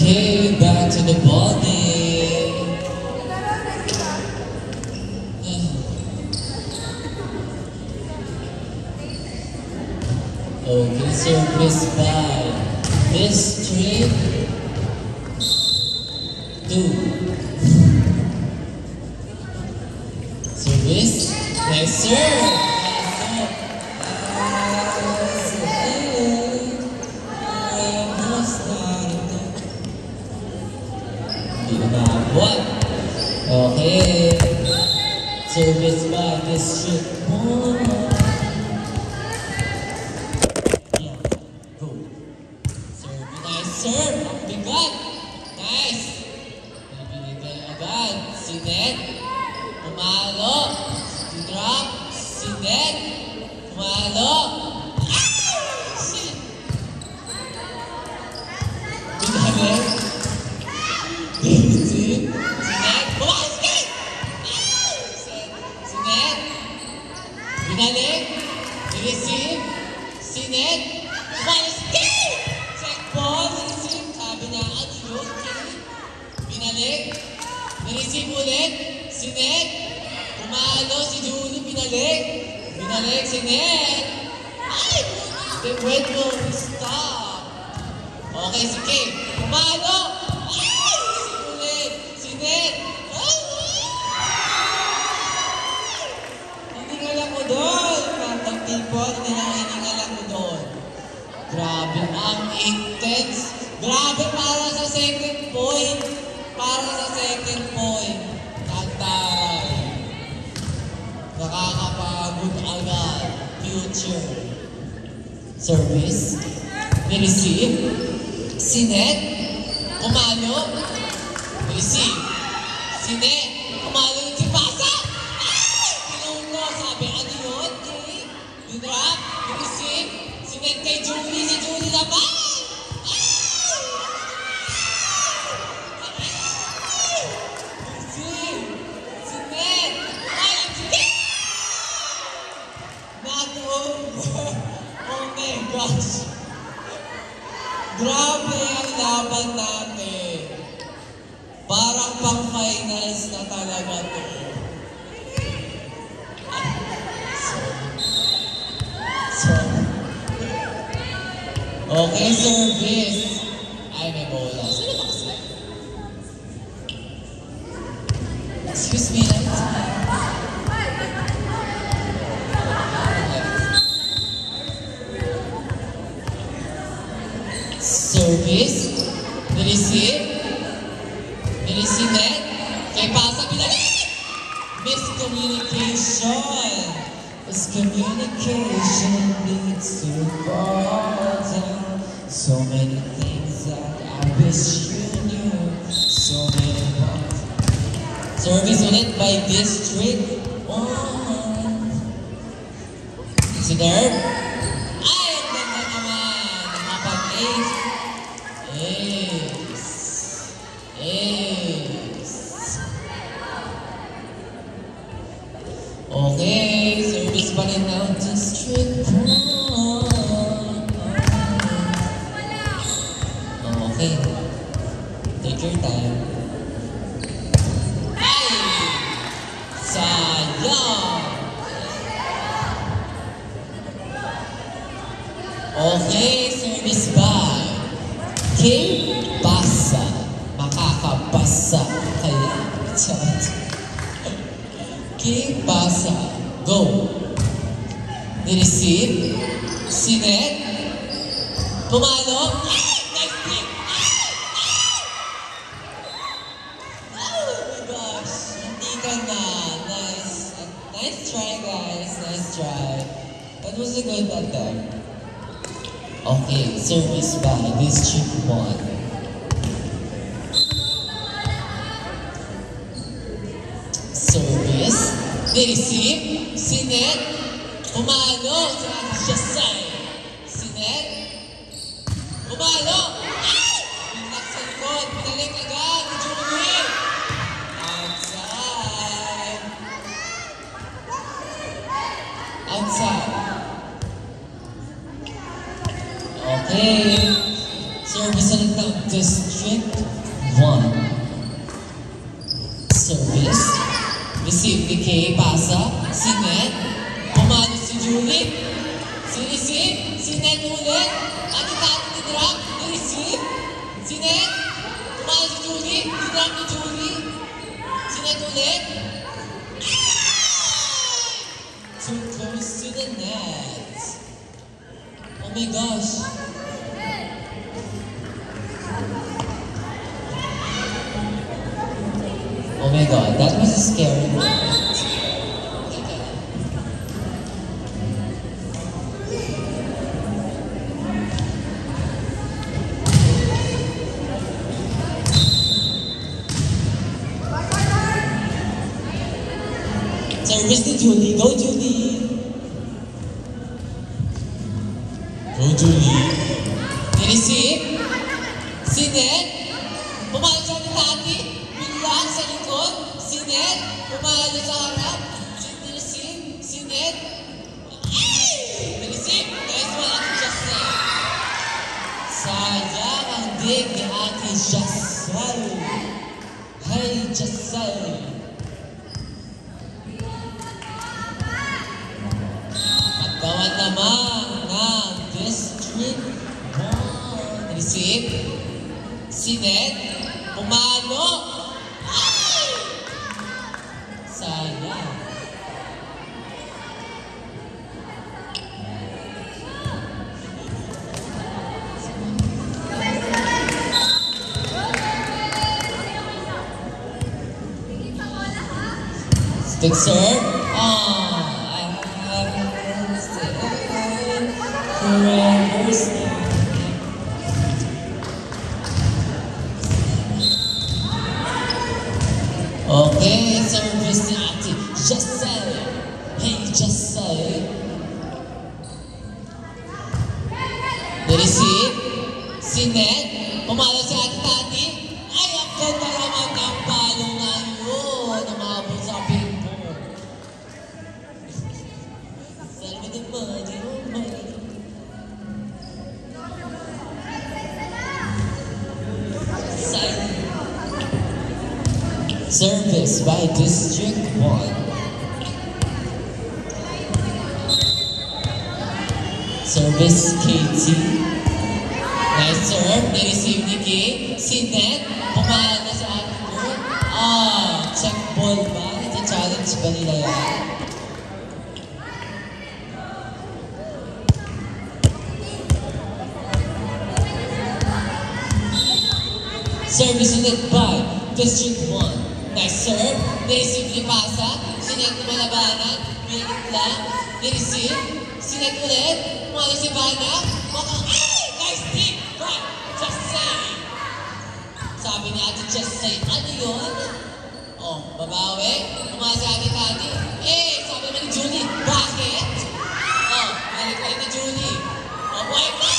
Okay, back to the body. Okay, service by District 2. Service, nice serve. Okay, service by District 1. Yeah, go. Serve, nice serve. Bigat. Nice. Binibigay agad. Si Ned. Pumalo. Si Drop. Si Ned. Pumalo. Shit. Binibigay. Si Ned. Bumakas ka! Si Ned. Binalik. I-receive. Si Ned. Bumakas ka! Check ball. I-receive. Sabi niya, ano yun? Binalik. I-receive ulit. Si Ned. Pumalo si Julie. Binalik. Binalik si Ned. Ay! The wet will stop. Okay, si Kay. Pumalo. Ay! Si ulit. Si Ned. Ay! Hiningal ako doon. Pantang people, hiningal ako doon. Grabe, ang intense. Grabe, para sa second point. Para sa second point. Tagtaray. Nakakapagod agad. Future. Service. Ni-receive. Si Ned. Pumalo. Ni-receive. Si Ned. Pumalo yung si Pasa. Ay! Pinuno. Sabi, ano yun? Dinrap. Ni-receive. Si Ned kay Julie. Si Julie naman. Oh my gosh! Grabe ang laban natin. Parang pang-finals na talaga to. Okay, service. Ay, may bola. Sino ba kasi? Excuse me, service, ni-receive, Ned, kay Pasa, pinalik! Miscommunication! Miscommunication leads to fall down. So many things that I wish you knew. So many parts. Service ulit by District 1. Si Derb. Ay, ang ganda naman. Nakapag-ace. Ace. Okay, service pa rin now, District 1. Okay, take your time. Ay! Sayang! Okay, service by Kay Pasa. Makakapasa kaya. Kay Pasa. Go. Ni-receive. Si Ned. Pumalo. Nice pick. Oh my gosh. Hindi ka na. Nice try, guys. Nice try. That was a good attempt. Okay, service by District 1. Service. Ni-receive. Si Ned. Pumalo. Siya side. Si Ned. Pumalo. Ay! Pinaksan ko. Pinalik agad. Julie. Outside. Outside. Okay. Service ulit ng District 1. Service. Receive ni Kay. Pasa. Si Ned. Pumalo si Julie. Si receive. Si Ned ulit. At itapon ni drop. Ni receive. Si Ned. Pumalo si Julie. Ni drop ni Julie. Si Ned ulit. Too close to the net. Oh my gosh. Oh my god, that was a scary moment. Service to Julie. Go, Julie. Go, Julie. Ni-receive. Si Ned. Pumalo siya ni Tati. Biglang sa likod. Si Ned. Pumalo sa harap. Ni-receive. Si Ned. Ni-receive. Nice one, Ate Jessel. Sayang ang dig ni Ate Jessel. Hey, Jessel. Gawan naman ng District 1. Receive. Si Ned. Pumalo. Ay! Sayang. Stick serve. Okay, service ni Ate Jessel. Hey, Jessel. Ni-receive. Si Ned. Pumalo si Ate Tati. Ay, ang ganda naman ng palo na yun. Namabot sa pimpo. Salve the body, oh my. Service by District 1. Service Katie. Nice serve. Ni-receive ni Kay. Si Ned. Pumala na sa ating goal. Check ball ba? Ita-challenge ba nila yan? Service ulit by District 1. Nice serve. Ni-receive ni Pasa. Si Ned lumalabanan. Minit lang. Ni-receive. Si Ned ulit. Pumalo si Bana. Nice deep. Right. Just say. Sabi ni Ate Just say. Ano yun? Babawi. Pumalo si Ate Tati. Sabi naman ni Julie. Bakit? Balik ka rin ni Julie. Boy ka!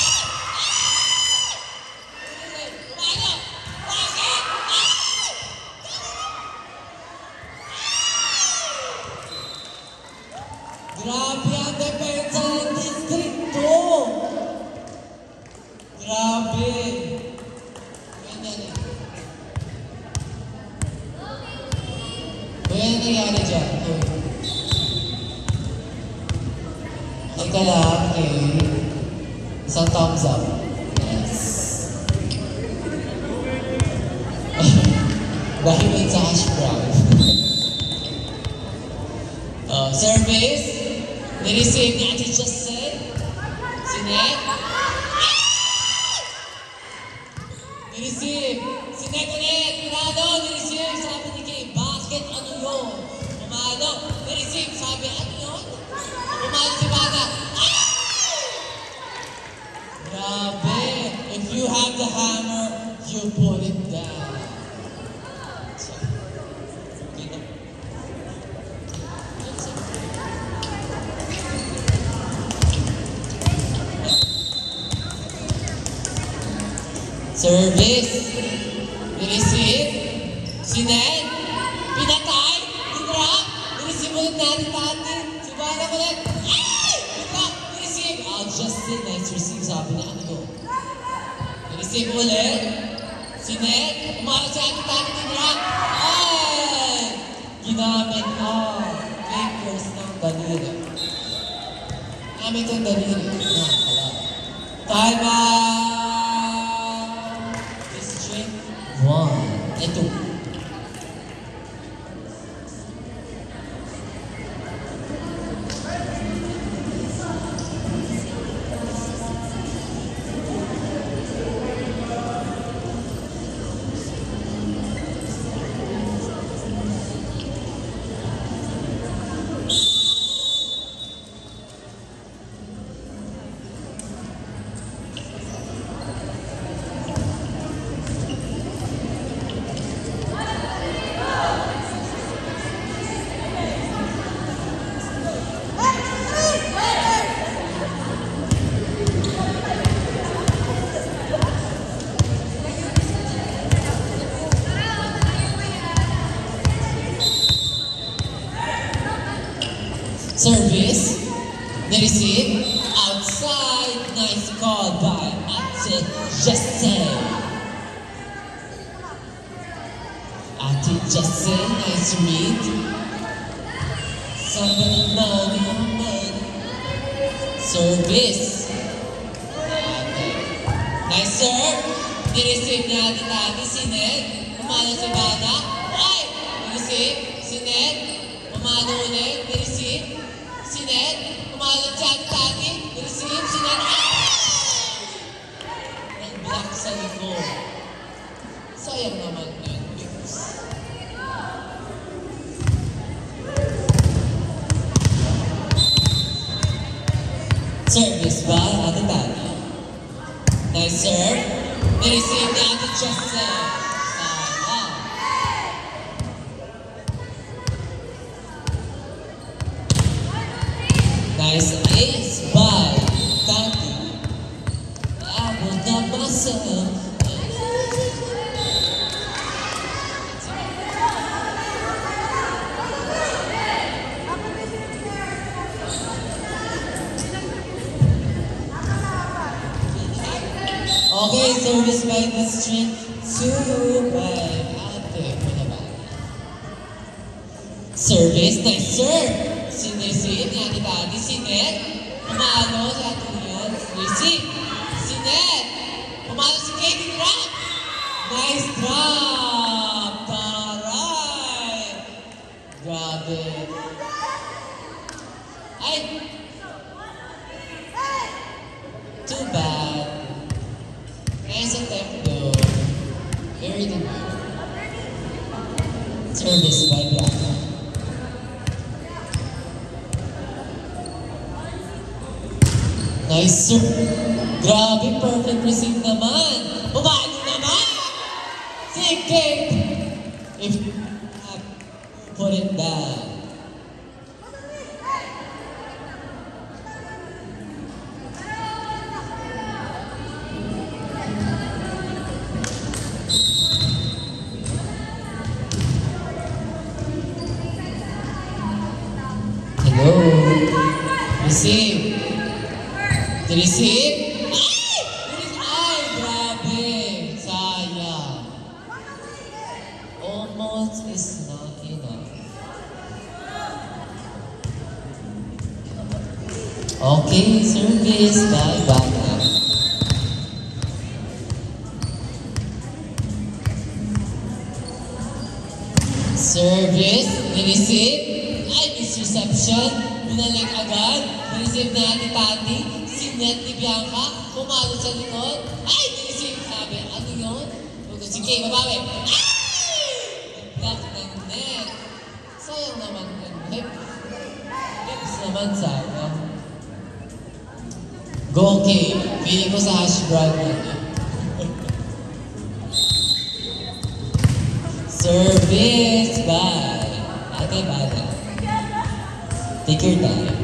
Grabe ang depensa ng distrito! Grabe! Ganyan eh. Ganyan nangyari dyan. Ika lang eh. Isang thumbs up. Yes. Dahil yun sa hash brown. Service. Ni-receive ni Ate Jessel. Si Ned. Ni-receive. Si Ned ulit. Pumalo. Ni-receive. Sabi ni Kay, bakit ano yun? Pumalo. Ni-receive. Sabi, ano yun? Pumalo si Bana. Grabe. If you have the hammer, you put it down. Service. Ni-receive. Si Ned. Pinatay. Ni-drop. Ni-receive ulit natin natin. Si Bana ulit. Ni-drop. Ni-receive. Just say nice receive. Sabi na ano. Ni-receive ulit. Si Ned, umarap sa ating tating rock. Ay! Ginamit ang fingers ng daliri. Ginamit ang daliri. Nakakala. Time out! District 1. Ito. Service, receive, outside, nice call by Ate Jesse. Ate Jesse, nice read. Somebody money. Service. Nice serve. Ni-receive niya Ate Tati, si Ned. Umano si Bana. Ay! Ni-receive, si Ned. Umano ulit, ni-receive. Si Ned, umalat si Ate Tati, receive, si Ned, nag-block sa likod. Sayang naman yun, because service ba, Ate Tati? Nice serve. Ni-receive ni Ate Jesse. Nice ace by Tati. Abot na basa. Okay, service by District 2 by Ate Pinabana. Service, nice serve. Receive ni Ate Tati, si Ned, umano sa atin yun, receive, si Ned, umano si Katie Drop, nice drop, taray, grabe, ay, too bad, kaya sa tempo, very good, service by Bianca. Nice, sir. Grabe, perfect receive naman. Bumalo naman. Si Kate. If you put it down. Hello. Receive. Receive? Ay! Grabe! Sayang. Almost is not enough. Okay, service by Bana. Service, ni-receive. Ay, misreception. Binalag agad. Ni-receive na Ate Tati. Si Ned ni Bianca, pumalo sa likod. Ay! Ni-receive. Sabi, ano yun? Sige, babawi. Ay! Nag-block ng Ned. Sayang naman yun. Hips naman sayang. Go, Kay. Feeling ko sa hash brown yun. Service by Ate Bana. Take your time.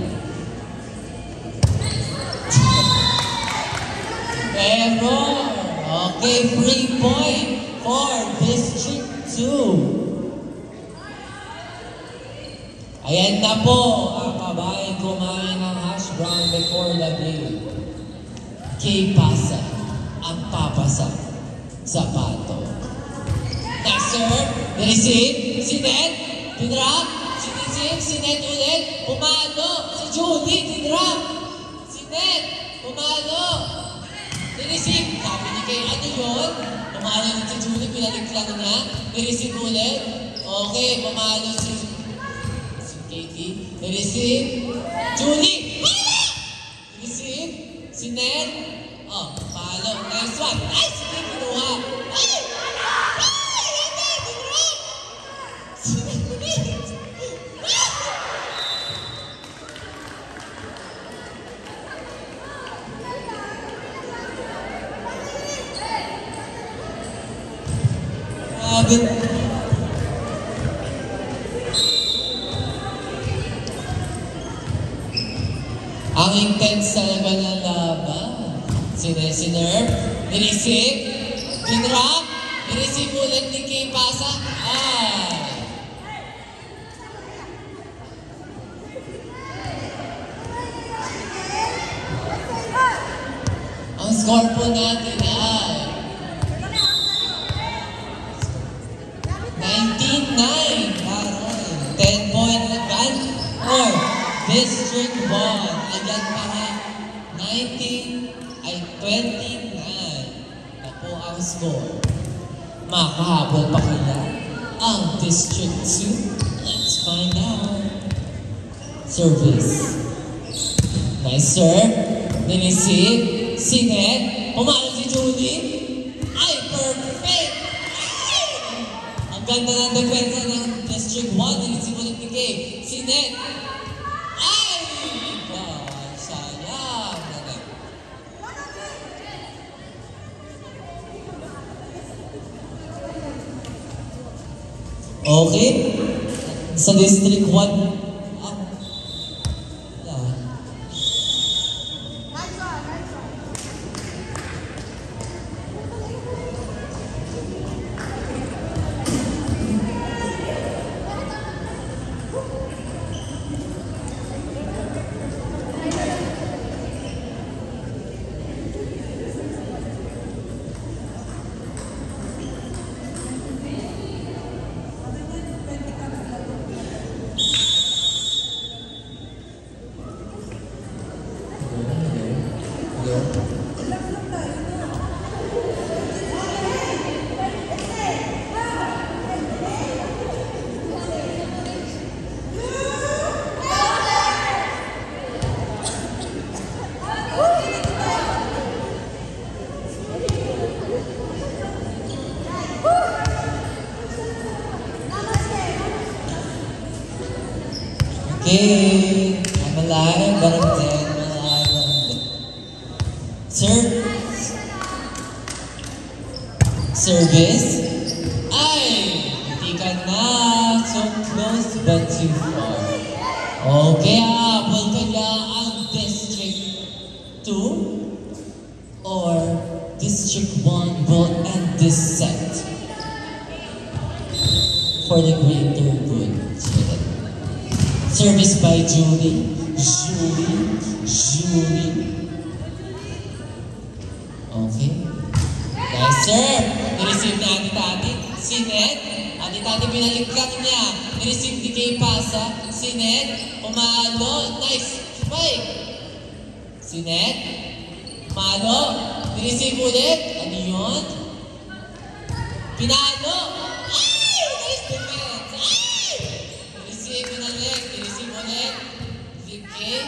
Error! Okay, free point for District 2. Ayan na po ang kabayan kumain ng hash brown before the game. Kay Pasa ang papasa sa pato. serve. Nireceive. Si Ned. Dinrap. Sinisip. Si Ned ulit. Pumalo. Si Julie. Dinrap. Si Ned. Pumalo. Nireceive. Sabi ni Kay, ano yun? Pumalo din si Julie. Pinalik lang niya. Nireceive ulit. Okay. Pumalo si Katie. Nireceive. Julie. Palo! Nireceive. Si Ned. Oh, palo. Nice one. Nice! Hindi kinuha. Ay! Ay! Hindi! Dinrap! Si Ned ulit! Grabe. Ang intense talaga ng laban. Sinerve, nireceive, dinrap, nireceive ulit ni Kay Pasa. Ang score po natin ay 19-9. 10-point advance for District 1. Ayan pa nga, 29 na po ang score. Makahabol pa kaya ang District 2? Let's find out. Service. Nice serve. Nireceive. Si Ned. Pumalo si Julie. Ay, perfect! Ay! Ang ganda ng depensa ng District 1. Nireceive ulit ni Kay. Si Ned. Ay! Sayang. Okay. Sa District 1. Okay, I'm alive, but I'm dead. I'm alive, but I'm dead. Service. Ay, hindi ka na. So close, but too far. Okay, habol kaya ang District 2 or District 1 will end this set for the greater good. Service by Julie. Okay. Nice serve. Nireceive ni Ate Tati. Si Ned. Ate Tati pinalik lang niya. Nireceive ni Kay Pasa. Si Ned. Pumalo. Nice spike. Si Ned. Pumalo. Nireceive ulit. Ano yun? Pinalo. Ay! Nice defense. Ay! Nireceive ulit. Nireceive ulit. Si Kay.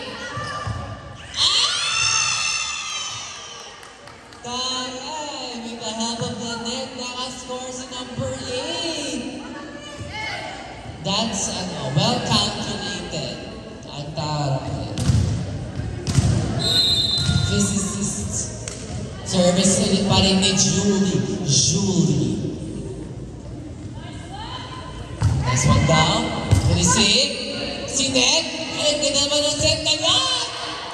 Taray! With the help of the net, naka-score si number 8. That's well calculated. Ang taray. Physicist. Service ulit pa rin ni Julie. Nice one down. Receive. Si Ned. Ay, hindi naman ang set na yan.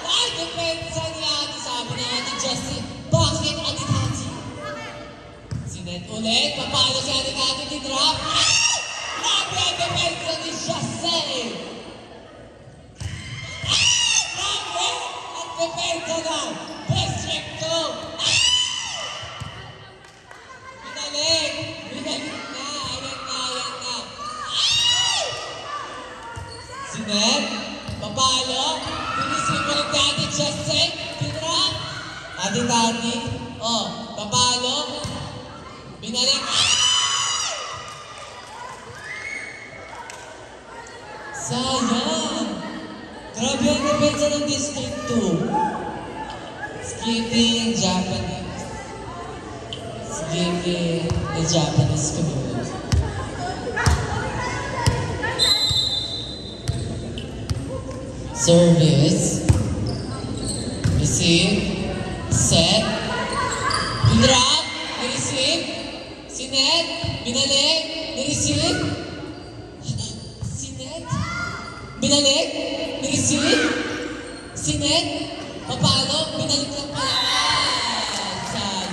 Ay, depensa niya. Sabi na Ate Jessie. Bakit Ate Tati? Si Ned ulit. Papalo si Ate Tati ni drop. Ay! Grabe ang depensa ni Jessie. Ay! Grabe ang depensa ng District 2. Ay! Binalik na. Ayan Sinet, papalo, pinisip mo ng dati, Justin, pinrap. Ati-tati, oh, papalo, binalik. Sayang! Grabe ang depensa ng District 2. Skipping ang Japanese. Skipping the Japanese community. Service. Receive. Set. Drop. Receive. Sinet. Binalik. Receive. Sinet. Binalik. Receive. Sinet. Paano? Binalik lang pala. Sayang.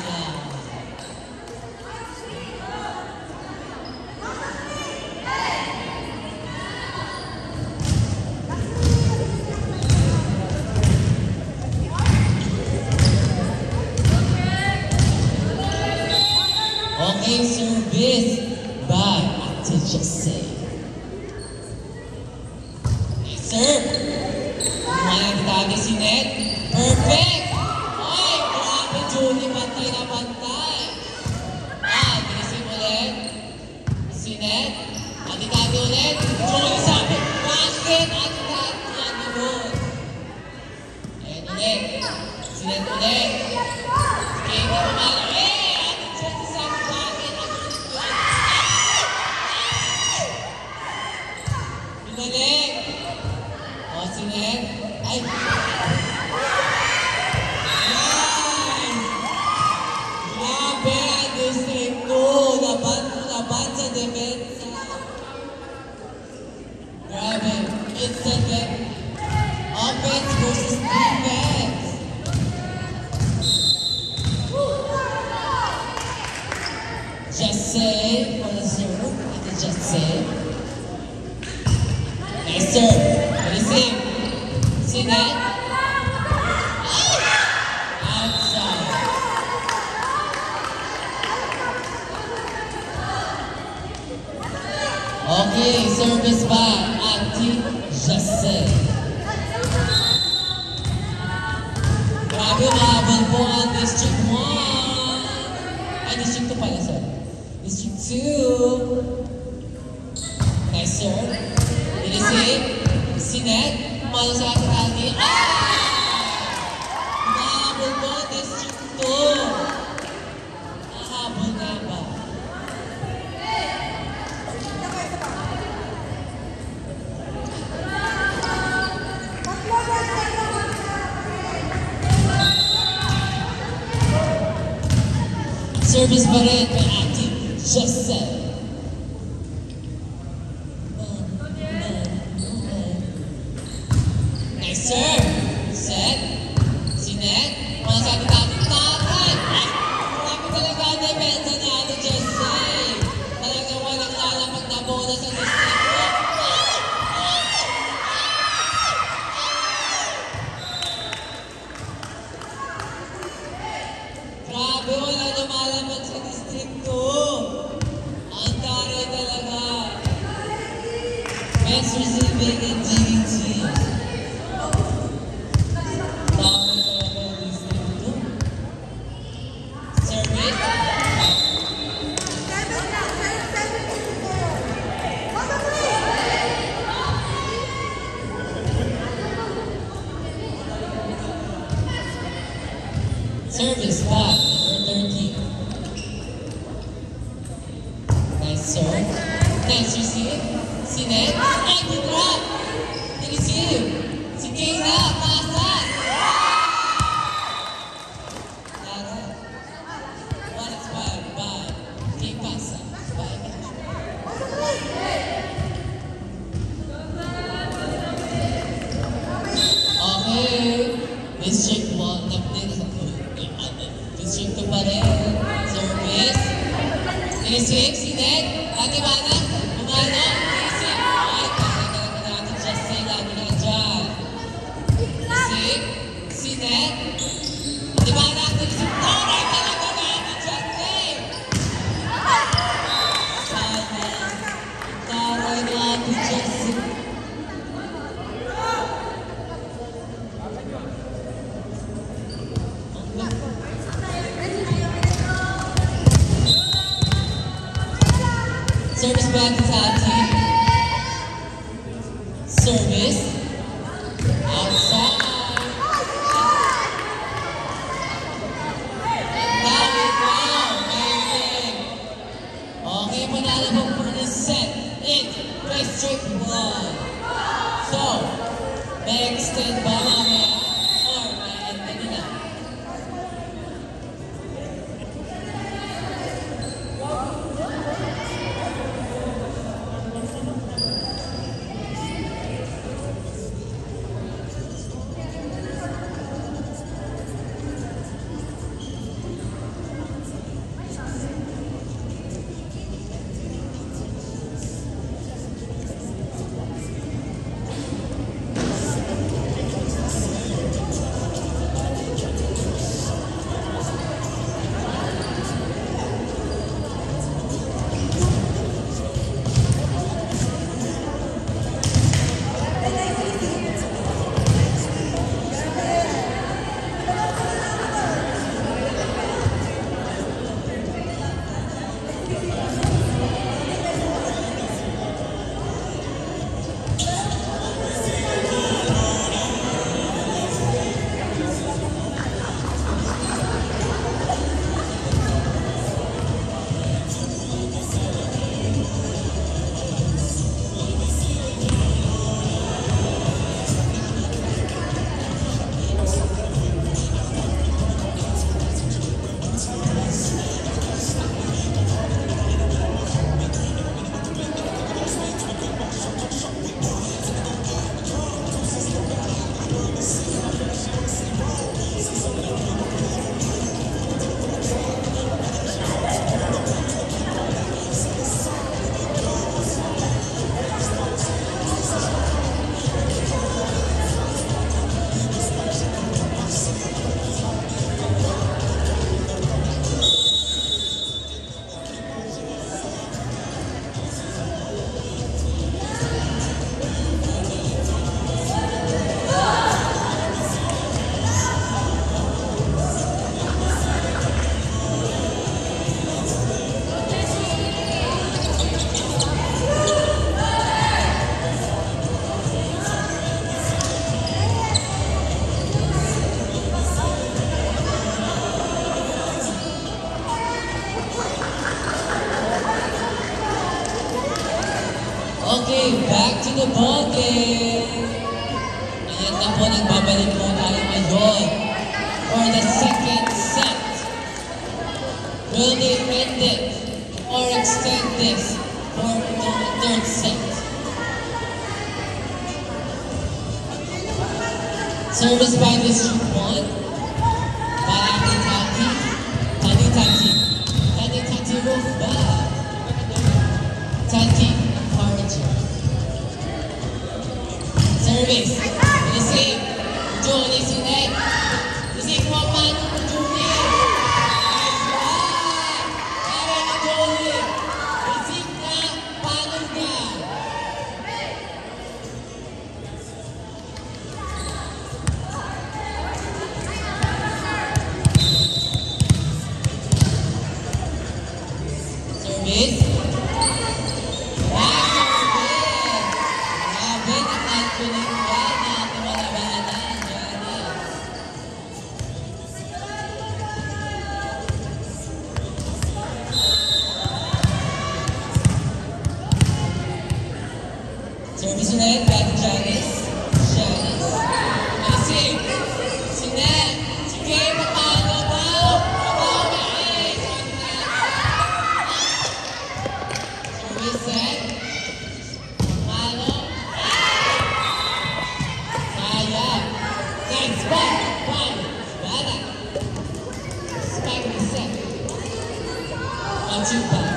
Okay, service by Ate Jose. Yes, sir. Kumana kita si Net. Perfect! Ay, grabe, Julie. Pantay na pantay. Bilisip ulit. Si Net. Ati-tati ulit. Julie sabi, bakit? Ati-tati. Yan naman. Ayan ulit. Si Net ulit. Okay, hindi ko malo. Ati sabi, bakit? Binalik. Si Net. Ay! Grabe ang District 2! Laban sa depensa! Grabe! It's a offense versus defense! Just say, wanna serve? Ito just say. Nice serve! Receive! Sinet? Outside. Okay, service by Ate Jose. Grabe, mahabol po ang District 1. Ay, District 2 pala, sorry. District 2. Nice serve. Receive. Sinet. Malo sa ating ate. Nahabol po ang District 2. Nahabol na ba? Service pa rin kay Ate Jose. Nice serve. Set. Sinet. Mga sa ating ating takay. Marami talaga ang depensa ni Ate Jose. Talagang walang lalapag na bola sa District 2. Grabe, wala lumalapag sa District 2. Ang taray talaga. Best receiving and DDT. Service by number 13. Nice serve. Nice receive. Sinet. Anti-drop. Receive. Si Kayla. Pasas. Lara. One expired by Kay Pasas. Okay. District 1. District 2 pa rin. Service. Receive. Sinet. Ati-bana. Umano. Receive. Ay, talaga natin just say lagi na dyan. Receive. Sinet. Ati-bana. Receive. Taray talaga natin just say. Sayang. Taray natin just say. Service back to Tati. Service. Outside. And now it now. Amazing. Okay, panalo po for this set. It's District 1. So, may extend ba mamaya? Or may end na nila? Okay, back to the ball game. Ayan na po, nagbabalik po tayo ngayon for the second set. Will they end it or extend this for the third set? Service by District 1. Tati Tati. Tati Tati. Tati Tati Rufa. Tati. Service. Receive. Julie Sinet. Receive mo pa ng Julie. Nice one. Kaya na Julie. Receive na. Paano na? Service. Service ulit, back to Janice. Janice. Receive. Sinet. Sige, paano ba? Paano ba? Service set. Paano? Kaya. Next back. One. Bala. Spike reset. One, two, back.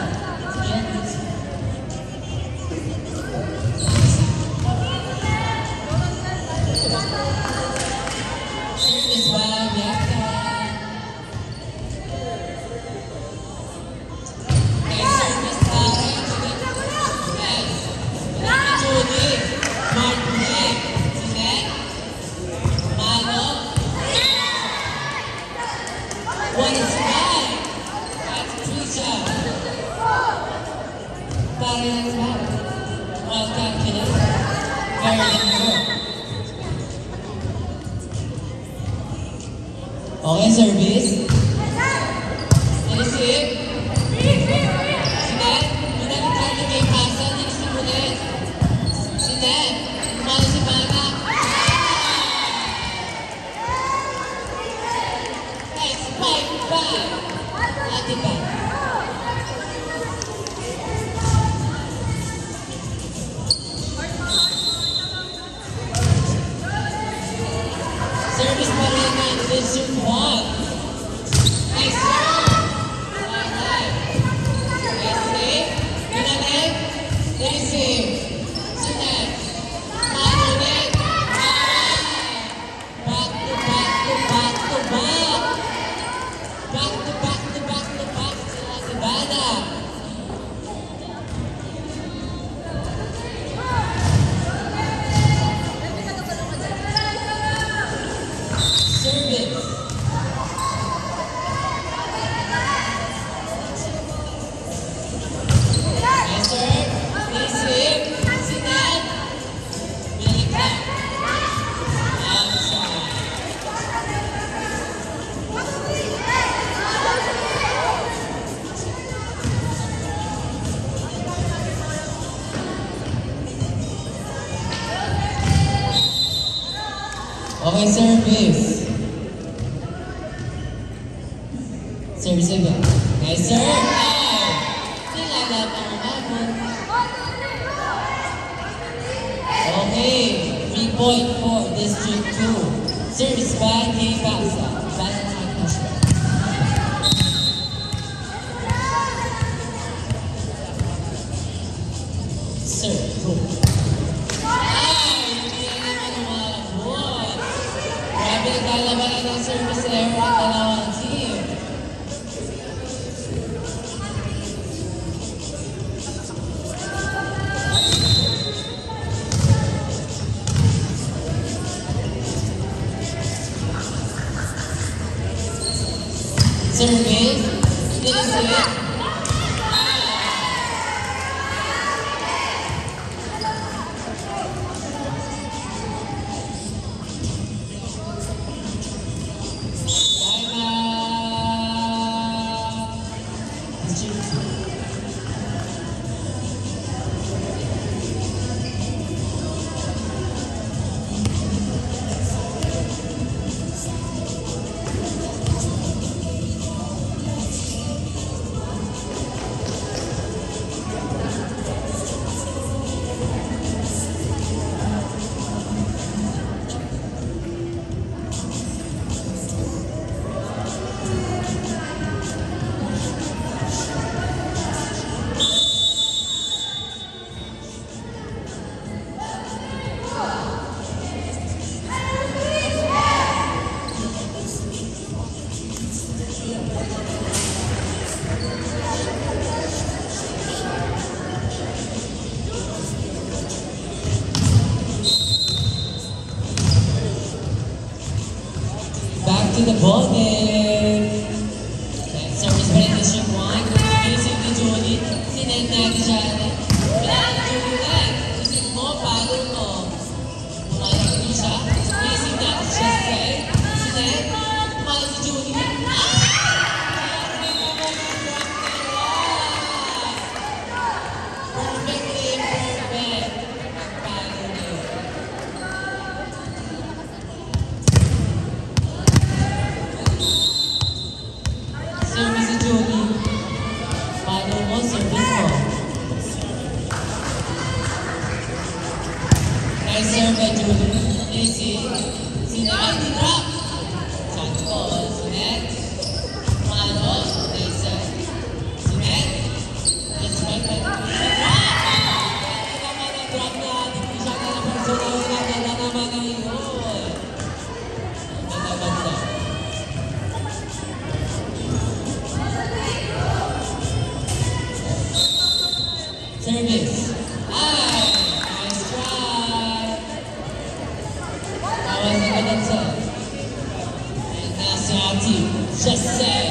rin sa well calculated. Very good. Okay, service. Nilisip. Sinet. Pinalitan na may pasa. Nilisip ulit. Sinet. Umano si Bana. Nice. 5-5. Ate ba? Service pa rin na Division 1. Nice serve. Nice. Nice save. Pinalik. Nilisip. Sinet. Mano ulit. Back to back to back to back. Back to back to back to back. Sila si Bana. Service. Nice serve. Nilisip. Sinet. Pinalik na. Outside. Okay, service. Service again. Nice serve. Nilalab ang habon. Okay, 3 point for District 2. Service by Kay Pasa. Valentine Castro. Serve. Go. Hindi na naman umabot. Grabe naglalabanan ng service error ang dalawang team. Service. Nilisip. Back to the ball game. Service by District 1. Nilisip ni Julie. Sinet natin siya. Kailangan ni Julie ulit. Isip mo, paano mo? Pumalaki siya. Nilisip natin siya sa side. Sinet. Pumalaki si Julie. Perfectly perfect. Paano niyo? Service si Julie. Paano mo? Service mo. Nice serve by Julie. Easy. Sinet. Drop. Shot ball. Sinet. Paano? Nice serve. Sinet. Nice serve by Julie. Ano naman ang drop na hindi siya na personal na ganda naman ang yun. Ang ganda. Service. Nice try. That was a good answer. And that's our team. Just say.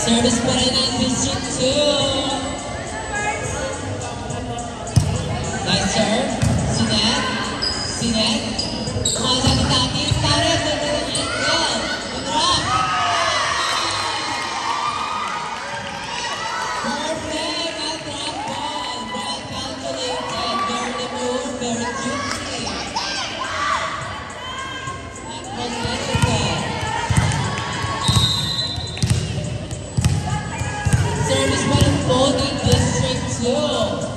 Service pa rin ang District 2. Nice serve. Sinet. Sinet. Kumasa ni Taki. Tarik. Ganda ng angle. Drop. Perfect. Ang drop ball. Well calculated. Very demure. Very cute. That was very good. Service pa rin po ng District 2.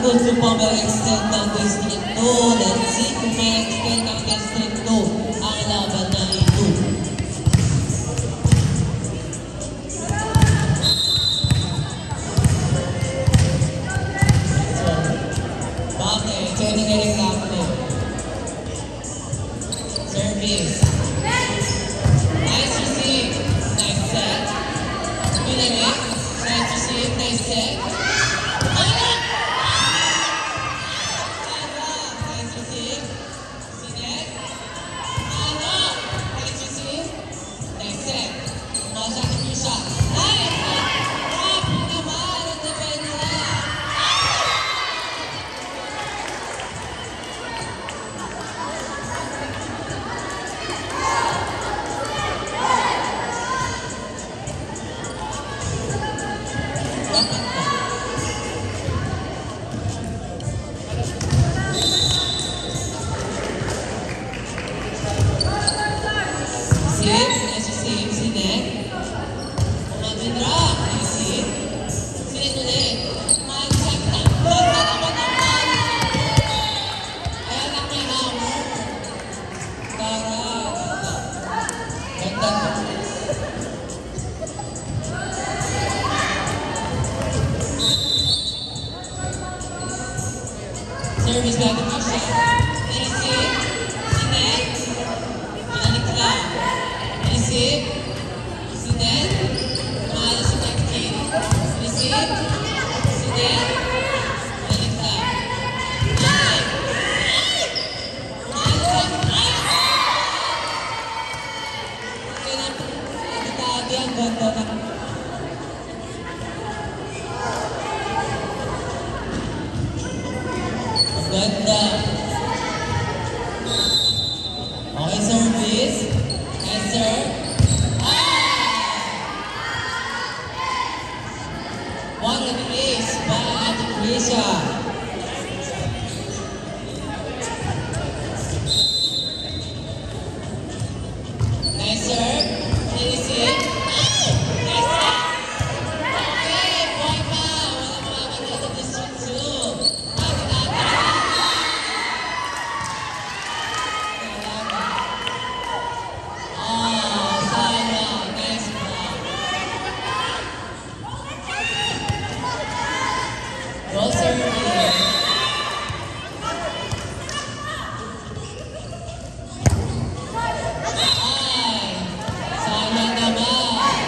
Gusto pa mag-extend ng District 2. Let's see kung may extend ng District 2 ang laban na ito. So, bakit? Pwede ka rin kaklo. Service. Nice receive. Nice set. Pinalik. Nice receive. Nice set. Service back to Misha. Receive. Sinet. Pinalik lang. Receive. Sinet. Mahalo si Taki. Receive. Sinet. Pinalik lang. Ay! Mahalo ka. Nagtatabi ang ganda ng ganda. Okay, service. Yes, sir. What a race by Ate Krisha. Nice, sir. Receive. Nice, sir. Okay, boy pa. Wala makakamit sa District 2. Go service. Ay, sayang naman.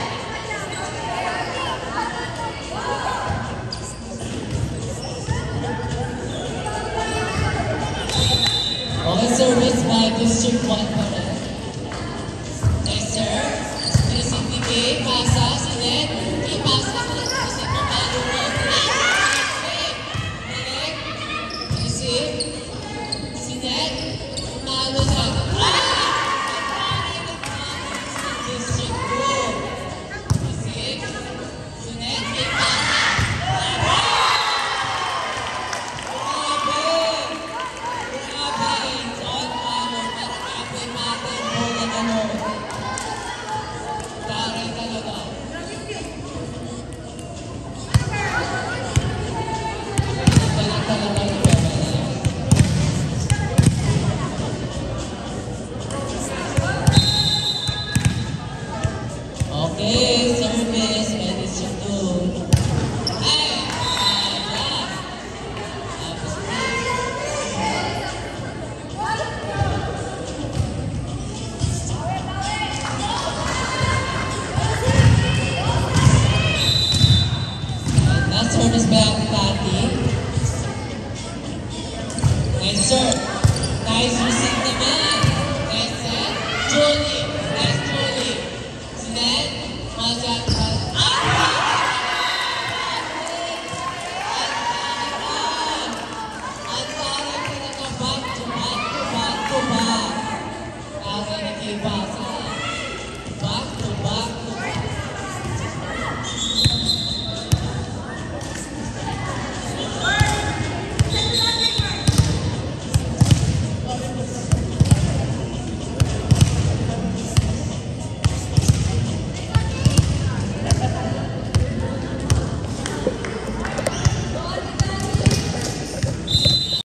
Okay, service by District 1 pa rin. Nice, sir. Receive ni Kay, pasa, sinet. Ipasa ko lang. Receive mo marunong. Sinet. Umalo sa District 2. Receive. Sinet. Ipasa. Belt Tati. Nice serve. Nice receive naman. Nice set. Julie. Nice Julie. Sinet. Masyat. Back to back to back to back. Nasa nakipas.